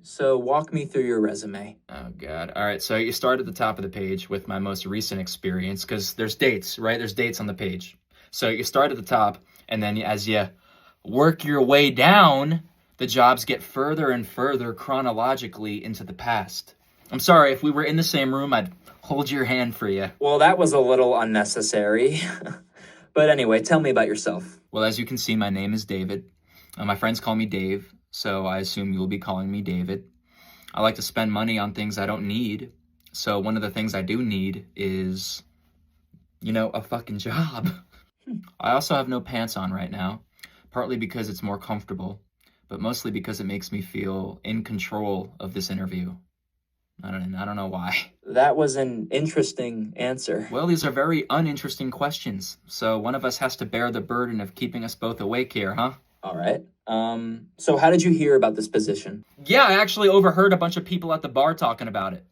So walk me through your resume. Oh, God. All right, so you start at the top of the page with my most recent experience, because there's dates, right? There's dates on the page. So you start at the top, and then as you work your way down, the jobs get further and further chronologically into the past. I'm sorry, if we were in the same room, I'd hold your hand for you. Well, that was a little unnecessary. But anyway, tell me about yourself. Well, as you can see, my name is David. My friends call me Dave, so I assume you'll be calling me David. I like to spend money on things I don't need. So one of the things I do need is, a fucking job. I also have no pants on right now, partly because it's more comfortable, but mostly because it makes me feel in control of this interview. I don't know why. That was an interesting answer. Well, these are very uninteresting questions, so one of us has to bear the burden of keeping us both awake here, huh? All right. So how did you hear about this position? Yeah, I actually overheard a bunch of people at the bar talking about it.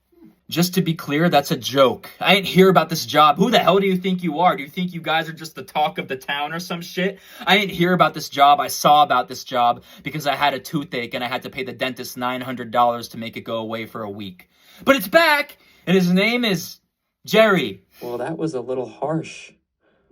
Just to be clear, that's a joke. I didn't hear about this job. Who the hell do you think you are? Do you think you guys are just the talk of the town or some shit? I didn't hear about this job. I saw about this job because I had a toothache and I had to pay the dentist $900 to make it go away for a week. But it's back, and his name is Jerry. Well, that was a little harsh.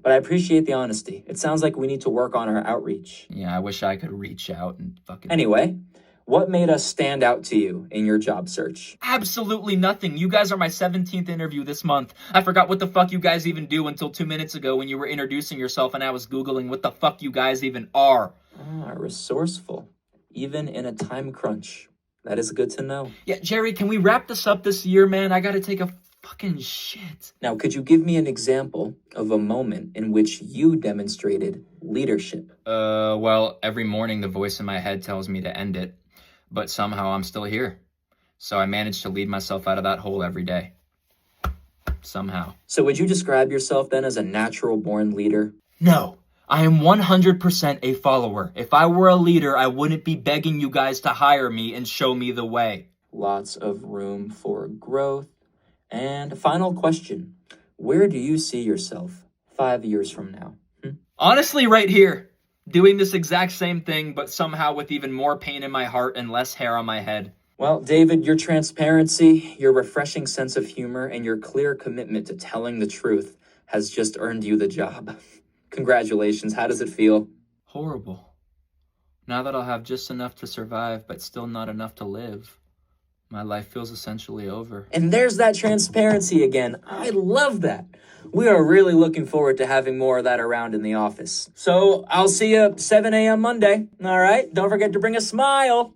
But I appreciate the honesty. It sounds like we need to work on our outreach. Yeah, I wish I could reach out and fucking... Anyway, what made us stand out to you in your job search? Absolutely nothing. You guys are my 17th interview this month. I forgot what the fuck you guys even do until 2 minutes ago when you were introducing yourself and I was Googling what the fuck you guys even are. Resourceful. Even in a time crunch. That is good to know. Yeah, Jerry, can we wrap this up this year, man? I gotta take a fucking shit. Now, could you give me an example of a moment in which you demonstrated leadership? Well, every morning the voice in my head tells me to end it, but somehow I'm still here. So I managed to lead myself out of that hole every day. Somehow. So would you describe yourself then as a natural-born leader? No. I am 100% a follower. If I were a leader, I wouldn't be begging you guys to hire me and show me the way. Lots of room for growth. And final question. Where do you see yourself 5 years from now? Honestly, right here. Doing this exact same thing, but somehow with even more pain in my heart and less hair on my head. Well, David, your transparency, your refreshing sense of humor, and your clear commitment to telling the truth has just earned you the job. Congratulations. How does it feel? Horrible. Now that I'll have just enough to survive, but still not enough to live, my life feels essentially over. And there's that transparency again. I love that. We are really looking forward to having more of that around in the office. So I'll see you 7 a.m. Monday. All right? Don't forget to bring a smile.